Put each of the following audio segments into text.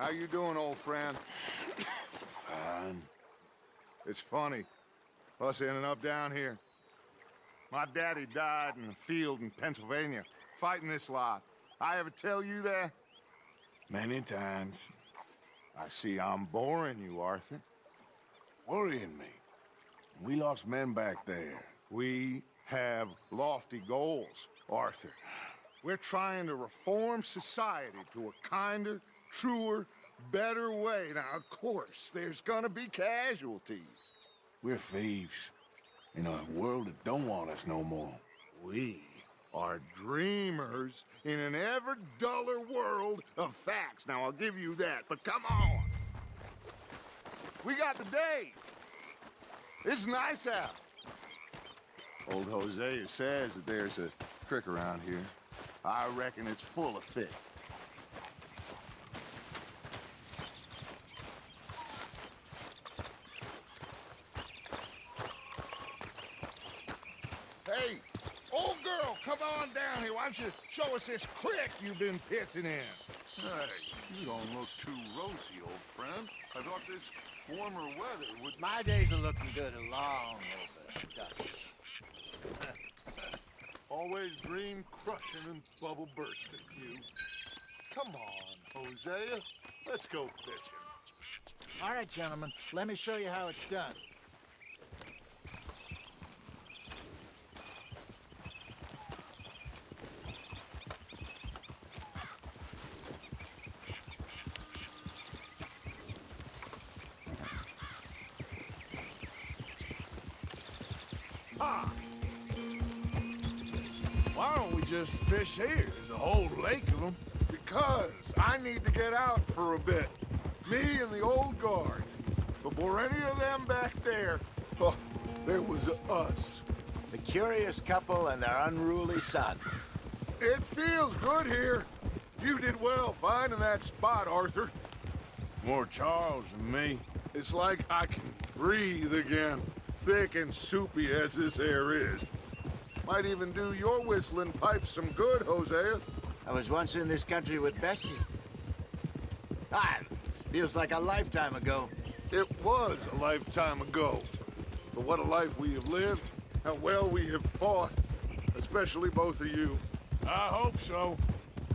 How you doing, old friend? Fine. It's funny, us ending up down here. My daddy died in a field in Pennsylvania, fighting this lot. I ever tell you that? Many times. I see I'm boring you, Arthur. Worrying me. We lost men back there. We have lofty goals, Arthur. We're trying to reform society to a kinder, truer, better way. Now, of course, there's gonna be casualties. We're thieves. In a world that don't want us no more. We are dreamers in an ever duller world of facts. Now, I'll give you that, but come on. We got the day. It's nice out. Old Hosea says that there's a creek around here. I reckon it's full of fish. Hey, old girl, come on down here. Why don't you show us this creek you've been pissing in? Hey, you don't look too rosy, old friend. I thought this warmer weather would... My days are looking good along over, Dutch. Always dream crushing and bubble bursting, you. Come on, Hosea. Let's go fishing. All right, gentlemen, let me show you how it's done. Why don't we just fish here? There's a whole lake of them. Because I need to get out for a bit. Me and the old guard. Before any of them back there, oh, there was us. The curious couple and their unruly son. It feels good here. You did well finding that spot, Arthur. More Charles than me. It's like I can breathe again, thick and soupy as this air is. Might even do your whistling pipes some good, Hosea. I was once in this country with Bessie. Ah, feels like a lifetime ago. It was a lifetime ago. But what a life we have lived, how well we have fought, especially both of you. I hope so.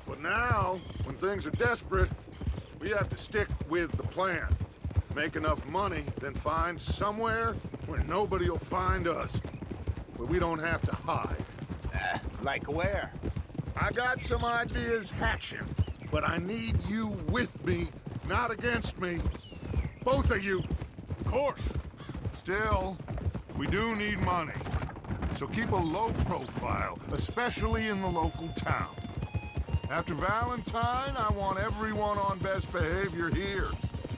But now, when things are desperate, we have to stick with the plan. Make enough money, then find somewhere where nobody will find us. Where we don't have to hide. Like where? I got some ideas hatching, but I need you with me, not against me. Both of you. Of course. Still, we do need money. So keep a low profile, especially in the local town. After Valentine, I want everyone on best behavior here.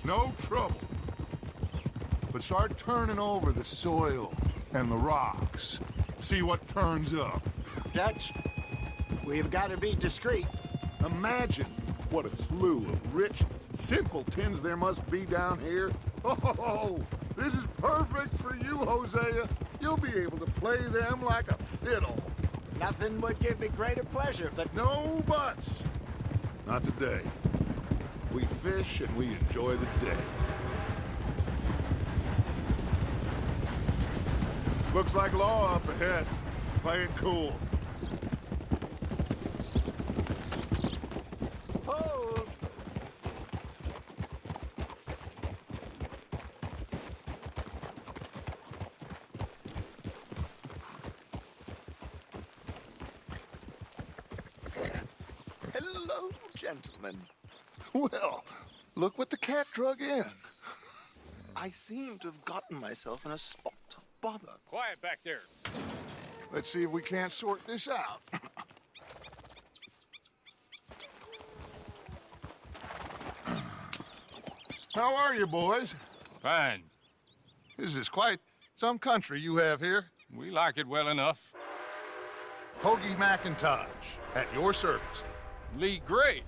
No trouble. But start turning over the soil and the rocks. See what turns up. Dutch, we've got to be discreet. Imagine what a slew of rich simpletons there must be down here. Oh, this is perfect for you, Hosea. You'll be able to play them like a fiddle. Nothing would give me greater pleasure, but No buts. Not today. We fish and we enjoy the day. Looks like law up ahead. Play it cool. hold. Hello, gentlemen. Well, look what the cat drug in. I seem to have gotten myself in a spot of bother. Quiet back there. Let's see if we can't sort this out. How are you, boys? Fine. This is quite some country you have here. We like it well enough. Hoagie McIntosh, at your service. Lee Gray.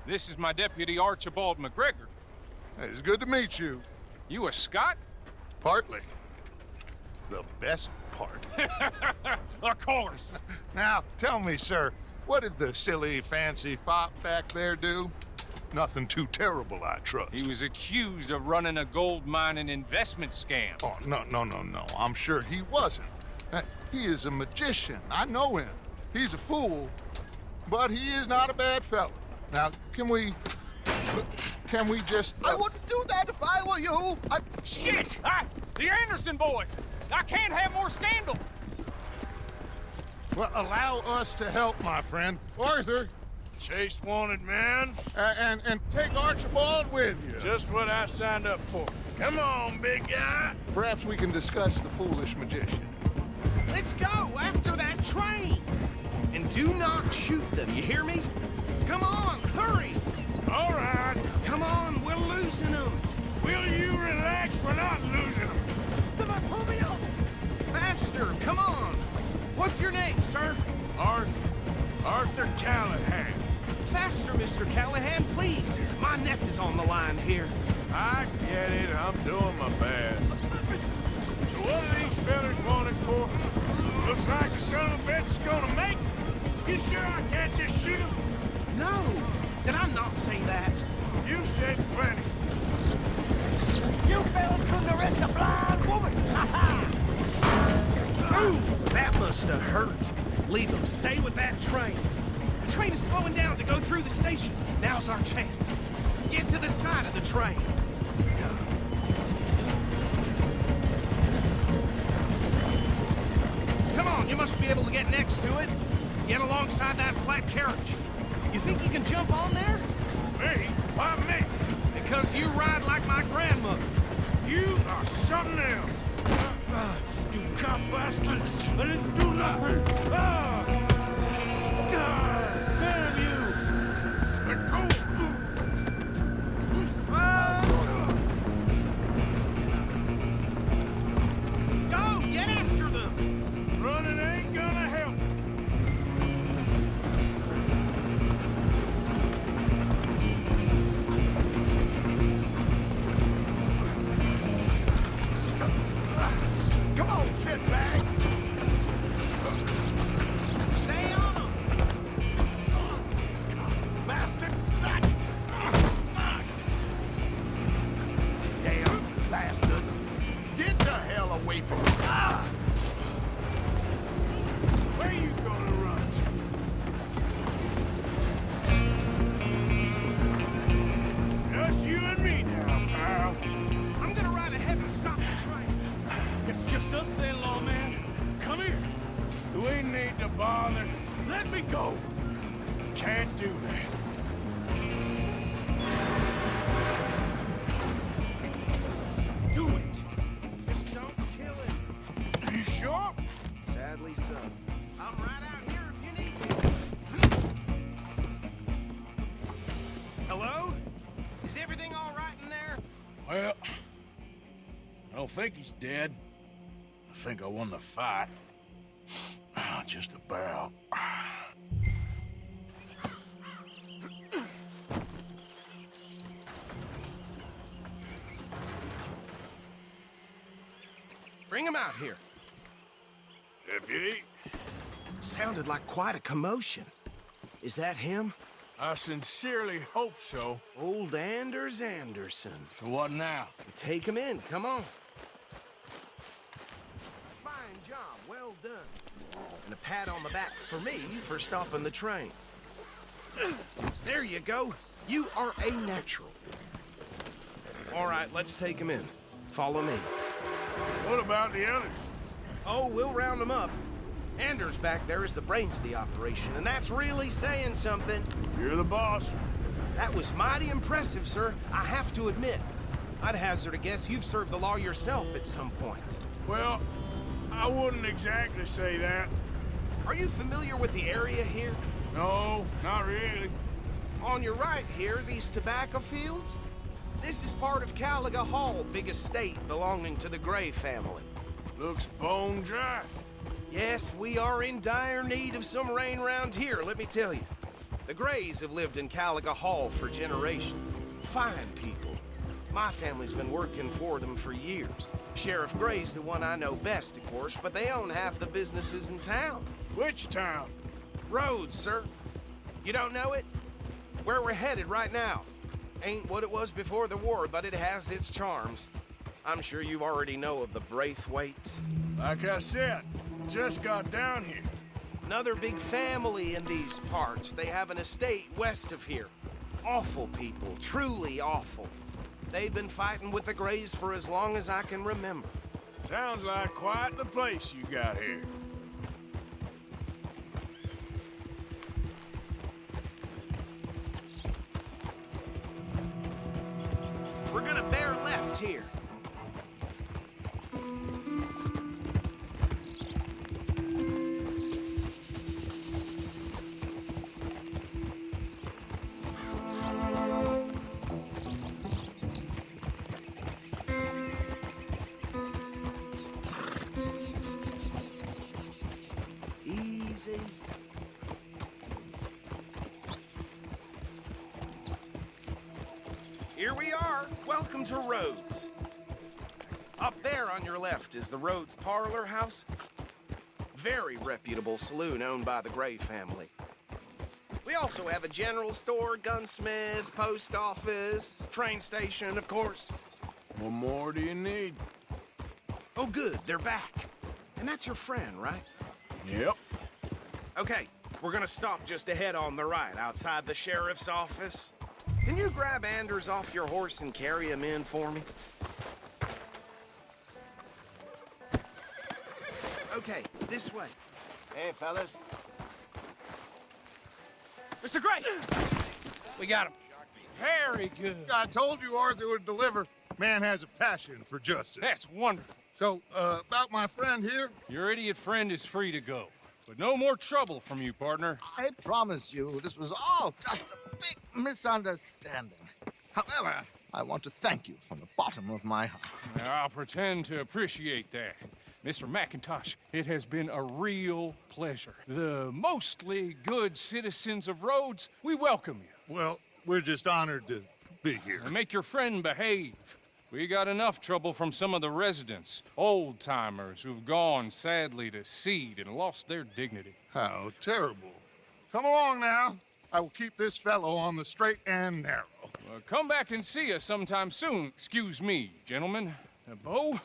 This is my deputy Archibald McGregor. It's good to meet you. You a Scot? Partly. The best part. Of course. Now, tell me, sir, what did the silly, fancy fop back there do? Nothing too terrible, I trust. He was accused of running a gold mining investment scam. Oh, no. I'm sure he wasn't. He is a magician. I know him. He's a fool, but he is not a bad fellow. Now, can we just... I wouldn't do that if I were you. Shit! The Anderson boys! I can't have more scandal! Well, allow us to help, my friend. Arthur, Chase wanted, man. and take Archibald with you. Just what I signed up for. Come on, big guy. Perhaps we can discuss the foolish magician. Let's go after that train. And do not shoot them, you hear me? Come on, hurry. All right. Come on, we're losing them. Will you relax? We're not losing them. Faster, come on. What's your name, sir? Arthur Callahan. Faster, Mr. Callahan, please. My neck is on the line here. I get it. I'm doing my best. So what are these fellas wanted for? Looks like the son of a bitch is gonna make it. You sure I can't just shoot him? No, did I not say that? You said plenty. You fell from the rest of blind woman! Ha ha! Ooh, that must have hurt. Leave him. Stay with that train. The train is slowing down to go through the station. Now's our chance. Get to the side of the train. Come on, you must be able to get next to it. Get alongside that flat carriage. You think you can jump on there? Me? Why me? Because you ride like my grandmother. You are something else. You cop bastard! I didn't do nothing! Damn you! Let go! Go! Get after them! Running ain't gonna help. Come on, shitbag! Stay on them! Bastard! Damn bastard! Get the hell away from me! Where you gonna run to? Just you and me now, pal. I'm gonna ride ahead and stop the train. It's just us then, lawman. Come here. Do we need to bother? Let me go. Can't do that. Do it! Just don't kill him. Are you sure? Sadly so. I'm right out here if you need me. Hello? Is everything all right in there? Well, I don't think he's dead. I think I won the fight. Just about. Bring him out here. Deputy, Sounded like quite a commotion. Is that him? I sincerely hope so. Old Anders Anderson. So what now? Take him in, come on. Fine job, well done. And a pat on the back for me for stopping the train. There you go. You are a natural. All right, let's take him in. Follow me. What about the others? Oh, we'll round them up. Anders back there is the brains of the operation, and that's really saying something. You're the boss. That was mighty impressive, sir. I have to admit. I'd hazard a guess you've served the law yourself at some point. Well, I wouldn't exactly say that. Are you familiar with the area here? No, not really. On your right here, these tobacco fields? This is part of Caliga Hall, big estate belonging to the Gray family. Looks bone dry. Yes, we are in dire need of some rain round here, let me tell you. The Grays have lived in Caliga Hall for generations. Fine people. My family's been working for them for years. Sheriff Gray's the one I know best, of course, but they own half the businesses in town. Which town? Rhodes, sir. You don't know it? Where we're headed right now. Ain't what it was before the war, but it has its charms. I'm sure you already know of the Braithwaites. Like I said, just got down here. Another big family in these parts. They have an estate west of here. Awful people, truly awful. They've been fighting with the Greys for as long as I can remember. Sounds like quite the place you got here. We're gonna bear left here. Easy. Here we are. Welcome to Rhodes. Up there on your left is the Rhodes Parlor House. Very reputable saloon owned by the Gray family. We also have a general store, gunsmith, post office, train station, of course. What more do you need? Oh, good, they're back. And that's your friend, right? Yep. Okay, we're gonna stop just ahead on the right, outside the sheriff's office. Can you grab Anders off your horse and carry him in for me? Okay, this way. Hey, fellas. Mr. Gray! We got him. Very good. I told you Arthur would deliver. Man has a passion for justice. That's wonderful. So, about my friend here? Your idiot friend is free to go. But no more trouble from you, partner. I promise you, this was all just a big misunderstanding. However, I want to thank you from the bottom of my heart. I'll pretend to appreciate that. Mr. McIntosh, it has been a real pleasure. The mostly good citizens of Rhodes, we welcome you. Well, we're just honored to be here. And make your friend behave. We got enough trouble from some of the residents, old-timers who've gone, sadly, to seed and lost their dignity. How terrible. Come along now. I will keep this fellow on the straight and narrow. Come back and see us sometime soon. Excuse me, gentlemen. Bo,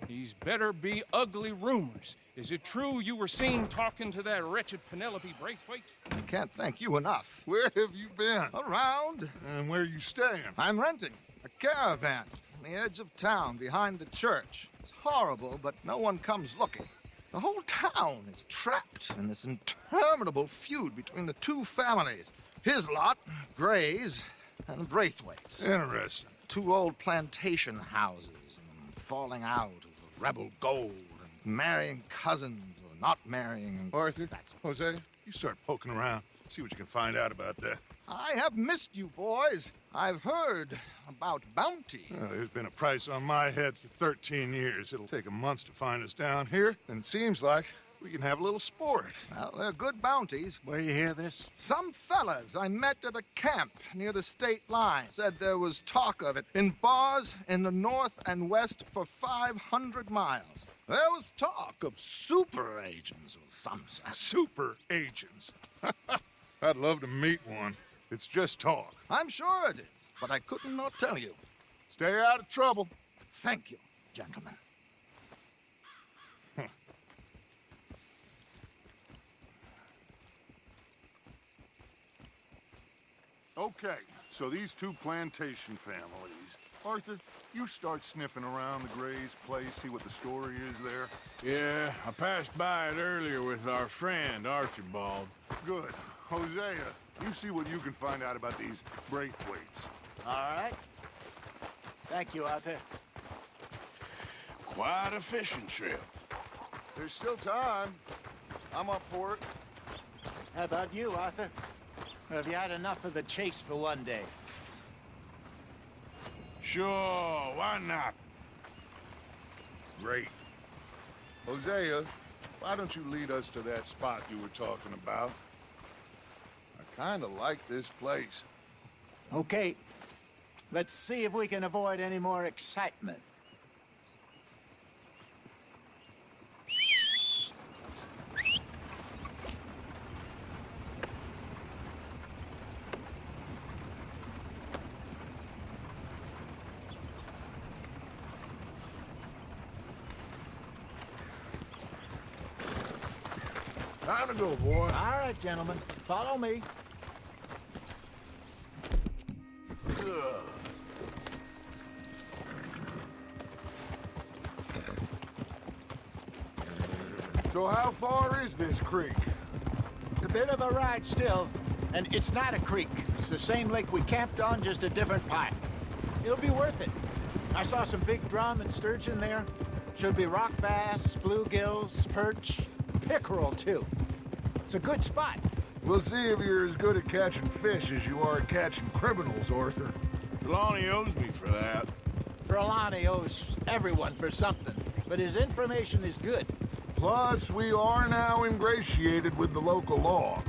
these better be ugly rumors. Is it true you were seen talking to that wretched Penelope Braithwaite? I can't thank you enough. Where have you been? Around, And where you staying? I'm renting a caravan on the edge of town behind the church. It's horrible, but no one comes looking. The whole town is trapped in this interminable feud between the two families. His lot, Grays, and Braithwaite's. Interesting. Two old plantation houses and falling out of rebel gold and marrying cousins or not marrying. And Arthur, that's Jose, you start poking around. See what you can find out about that. I have missed you, boys. I've heard about bounty. There's been a price on my head for 13 years. It'll take a month to find us down here, and it seems like we can have a little sport. Well, they're good bounties. Where you hear this? Some fellas I met at a camp near the state line said there was talk of it in bars in the north and west for 500 miles. There was talk of super agents of some sort. Super agents. I'd love to meet one. It's just talk. I'm sure it is, but I couldn't not tell you. Stay out of trouble. Thank you, gentlemen. Okay, so these two plantation families. Arthur, you start sniffing around the Gray's place, see what the story is there. Yeah, I passed by it earlier with our friend, Archibald. Good. Hosea, you see what you can find out about these Braithwaites. All right. Thank you, Arthur. Quite a fishing trip. There's still time. I'm up for it. How about you, Arthur? Or have you had enough of the chase for one day? Sure, why not? Great. Hosea, why don't you lead us to that spot you were talking about? I kind of like this place. Okay. Let's see if we can avoid any more excitement. Time to go, boy. All right, gentlemen. Follow me. So how far is this creek? It's a bit of a ride still, and it's not a creek. It's the same lake we camped on, just a different part. It'll be worth it. I saw some big drum and sturgeon there. Should be rock bass, bluegills, perch, pickerel too. It's a good spot. We'll see if you're as good at catching fish as you are at catching criminals, Arthur. Trelawney owes me for that. Trelawney owes everyone for something, but his information is good. Plus, we are now ingratiated with the local law.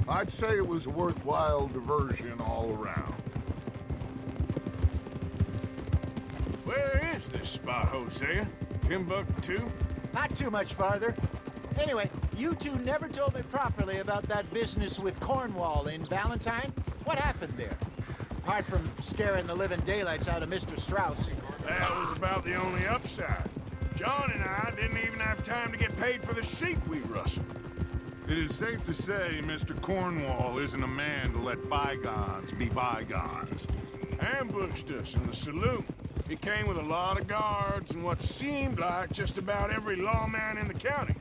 I'd say it was a worthwhile diversion all around. Where is this spot, Hosea? Timbuktu? Not too much farther. Anyway, you two never told me properly about that business with Cornwall in Valentine. What happened there? Apart from scaring the living daylights out of Mr. Strauss. That was about the only upside. John and I didn't even have time to get paid for the sheep we rustled. It is safe to say Mr. Cornwall isn't a man to let bygones be bygones. Ambushed us in the saloon. He came with a lot of guards and what seemed like just about every lawman in the county.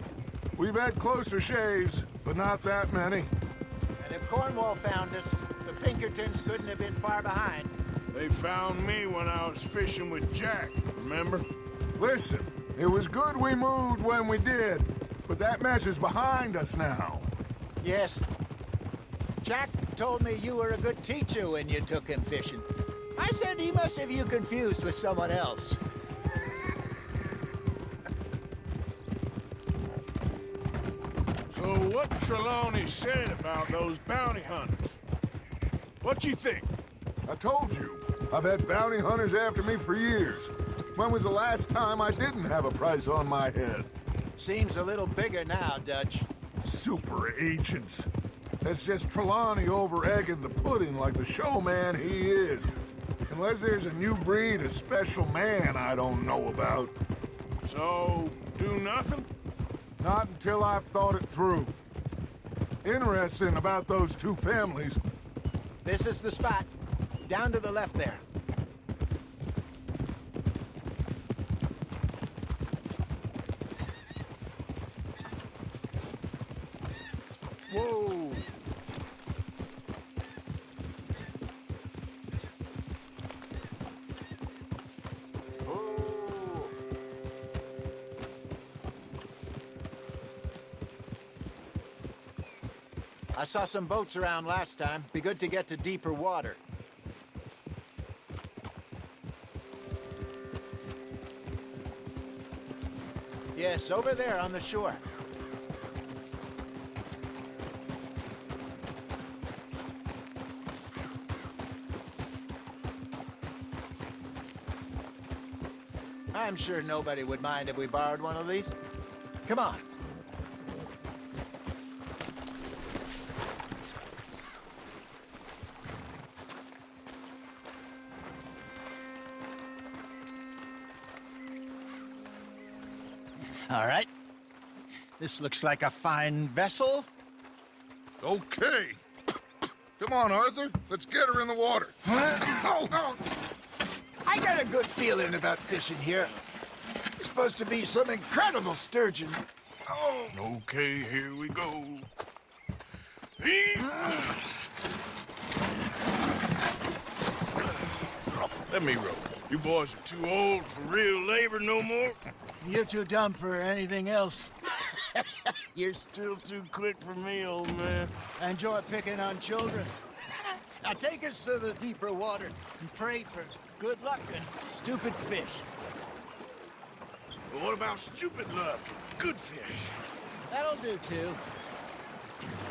We've had closer shaves, but not that many. And if Cornwall found us, the Pinkertons couldn't have been far behind. They found me when I was fishing with Jack, remember? Listen, it was good we moved when we did, but that mess is behind us now. Yes. Jack told me you were a good teacher when you took him fishing. I said he must have you confused with someone else. So what Trelawney said about those bounty hunters? What you think? I told you, I've had bounty hunters after me for years. When was the last time I didn't have a price on my head? Seems a little bigger now, Dutch. Super agents. That's just Trelawney over-egging the pudding like the showman he is. Unless there's a new breed of special man I don't know about. So, do nothing? Not until I've thought it through. Interesting about those two families. This is the spot. Down to the left there. Whoa! I saw some boats around last time. Be good to get to deeper water. Yes, over there on the shore. I'm sure nobody would mind if we borrowed one of these. Come on. All right. This looks like a fine vessel. Okay. Come on, Arthur. Let's get her in the water. I got a good feeling about fishing here. There's supposed to be some incredible sturgeon. Oh, Okay, here we go. Let me row. You boys are too old for real labor no more. you're too dumb for anything else. You're still too quick for me, old man. I enjoy picking on children. Now take us to the deeper water and pray for good luck and stupid fish. But what about stupid luck and good fish? That'll do too.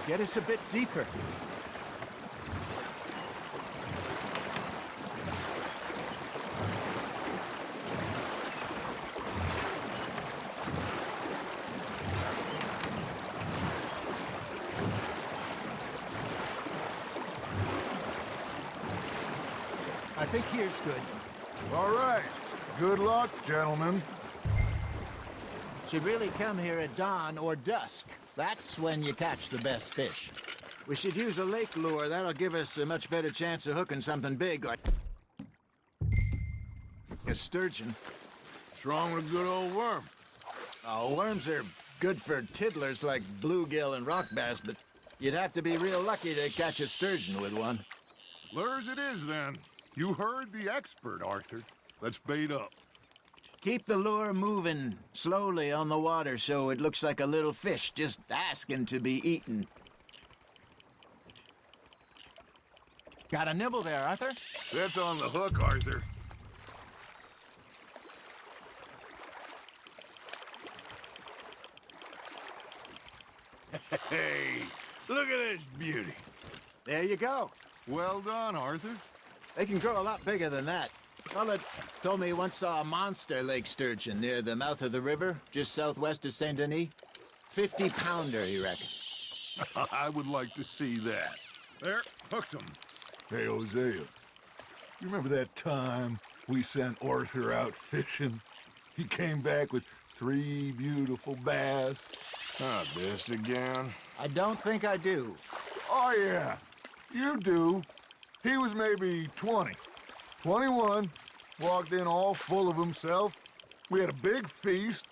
Get us a bit deeper. I think here's good. All right. Good luck, gentlemen. Should really come here at dawn or dusk. That's when you catch the best fish. We should use a lake lure. That'll give us a much better chance of hooking something big like a sturgeon. What's wrong with a good old worm? Oh, worms are good for tiddlers like bluegill and rock bass, but you'd have to be real lucky to catch a sturgeon with one. Lures it is, then. You heard the expert, Arthur. Let's bait up. Keep the lure moving slowly on the water so it looks like a little fish just asking to be eaten. Got a nibble there, Arthur? That's on the hook, Arthur. Hey, look at this beauty. There you go. Well done, Arthur. They can grow a lot bigger than that. Fella told me he once saw a monster lake sturgeon near the mouth of the river, just southwest of Saint Denis. 50-pounder, he reckoned. I would like to see that. There, hooked him. Hey, Hosea, you remember that time we sent Arthur out fishing? He came back with 3 beautiful bass. Not this again. I don't think I do. Oh, yeah, you do. He was maybe 20, 21, walked in all full of himself. We had a big feast,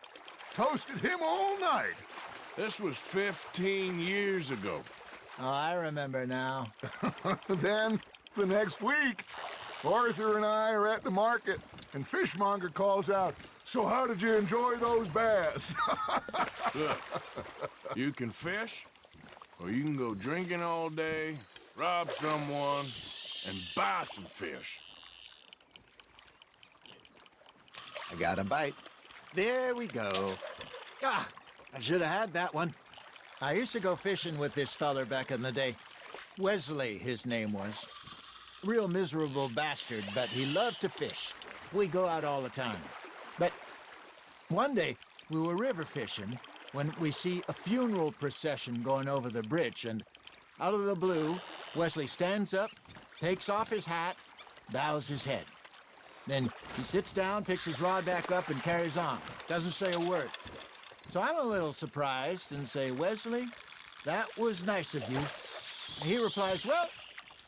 toasted him all night. This was 15 years ago. Oh, I remember now. Then, the next week, Arthur and I are at the market, and Fishmonger calls out, "So how did you enjoy those bass?" Look, you can fish, or you can go drinking all day, rob someone, and buy some fish. I got a bite. There we go. Ah, I should have had that one. I used to go fishing with this feller back in the day. Wesley, his name was. Real miserable bastard, but he loved to fish. We go out all the time. But one day, we were river fishing when we see a funeral procession going over the bridge, and out of the blue, Wesley stands up, takes off his hat, bows his head. Then he sits down, picks his rod back up, and carries on. Doesn't say a word. So I'm a little surprised and say, "Wesley, that was nice of you." And he replies, "Well,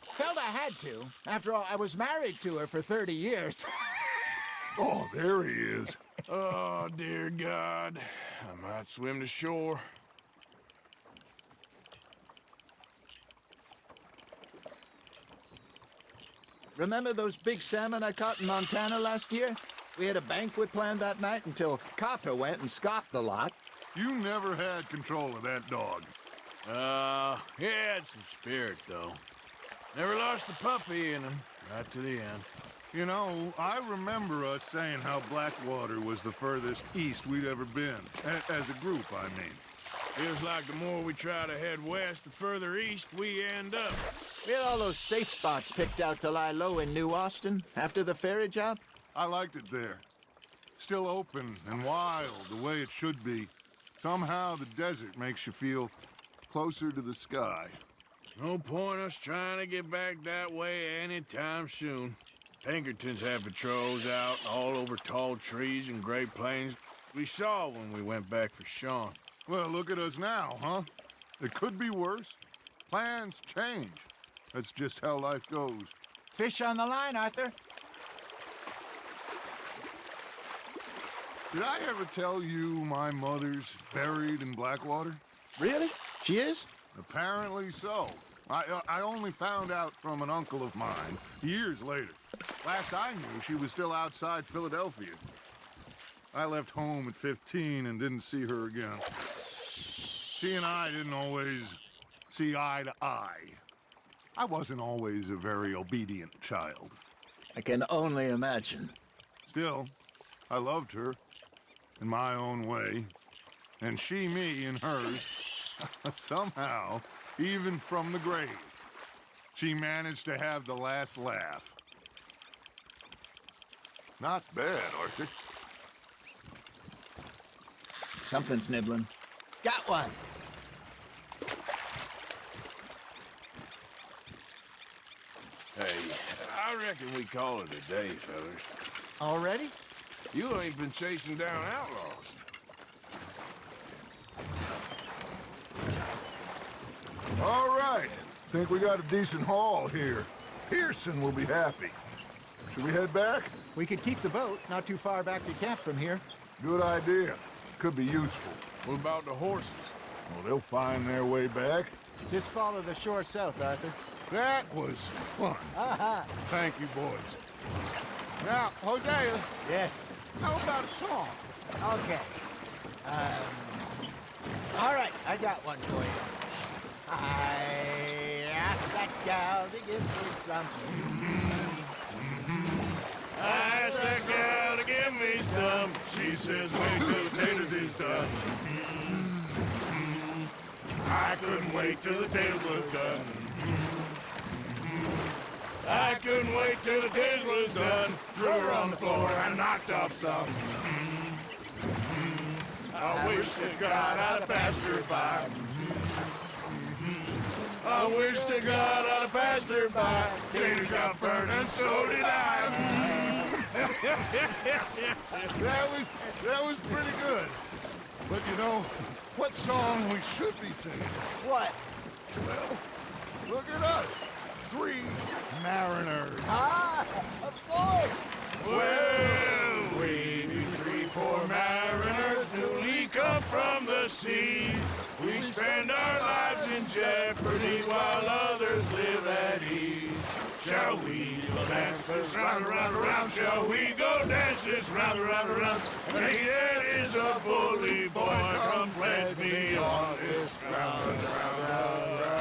felt I had to. After all, I was married to her for 30 years. Oh, there he is. Oh, dear God. I might swim to shore. Remember those big salmon I caught in Montana last year? We had a banquet planned that night until Copper went and scoffed the lot. You never had control of that dog. He had some spirit, though. Never lost the puppy in him, right to the end. You know, I remember us saying how Blackwater was the furthest east we'd ever been. As a group, I mean. Feels like the more we try to head west, the further east we end up. We had all those safe spots picked out to lie low in New Austin after the ferry job. I liked it there. Still open and wild, the way it should be. Somehow the desert makes you feel closer to the sky. No point us trying to get back that way anytime soon. Pinkertons have patrols out all over tall trees and Great Plains. We saw when we went back for Sean. Well, look at us now, huh? It could be worse. Plans change. That's just how life goes. Fish on the line, Arthur. Did I ever tell you my mother's buried in Blackwater? Really? She is? Apparently so. I only found out from an uncle of mine years later. Last I knew, she was still outside Philadelphia. I left home at 15 and didn't see her again. She and I didn't always see eye to eye. I wasn't always a very obedient child. I can only imagine. Still, I loved her in my own way, and she me in hers. Somehow, even from the grave, she managed to have the last laugh. Not bad, Arthur. Something's nibbling. Got one. Hey, I reckon we call it a day, fellas. Already? You ain't been chasing down outlaws. think we got a decent haul here. Pearson will be happy. Should we head back? We could keep the boat not too far back to camp from here. Good idea. Could be useful. What about the horses? Well, they'll find their way back. Just follow the shore south, Arthur. That was fun. Thank you, boys. Now, Hosea, Yes. how about a song? Okay. All right, I got one for you. I asked that gal to give me some. I asked that gal to give me some. She says, wait till the taters is done. I couldn't wait till the taters was done. I couldn't wait till the taters was done. Threw her on the floor and knocked off some. I wish to God I'd have passed her by. I wish to God I'd have passed her by. Taters got burned and so did I. That was pretty good. But you know, what song we should be singing? What? Well, look at us. 3 mariners. Ah, of course. Well, we be 3 poor mariners newly come from the seas. We spend our lives in jeopardy while others live at ease. Shall we go dance this round, around, around? Shall we go dance this round, around, around? And he that is a bully boy, come pledge me on this ground, ground.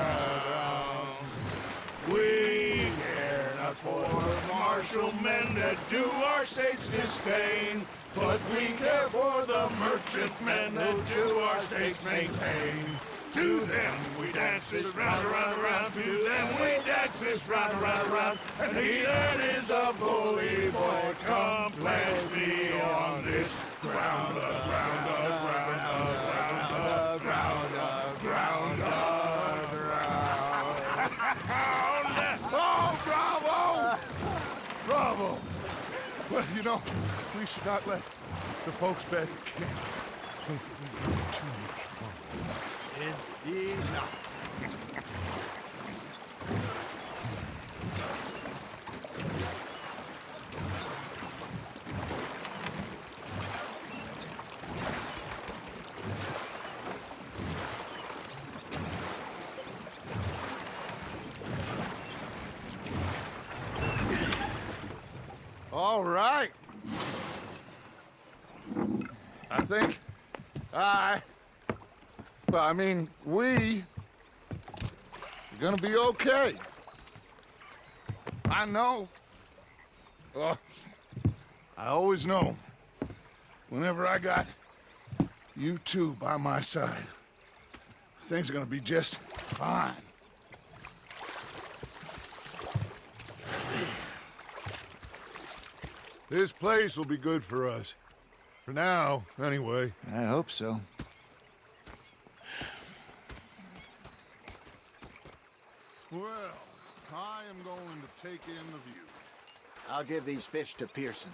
We care not for the martial men that do our state's disdain, but we care for the merchantmen that do our state's maintain. To them we dance this round, around, around. To them we dance this round, around, around. And he that is a bully boy, come pledge me on this ground, ground, ground, ground, ground, ground, ground. Oh, bravo! Bravo! Well, you know, we should not let the folks back at camp think that we had too much fun. Indeed not. All right. I think we are gonna be okay. I know. I always know. Whenever I got you two by my side, things are gonna be just fine. This place will be good for us. For now, anyway. I hope so. Well, I am going to take in the view. I'll give these fish to Pearson.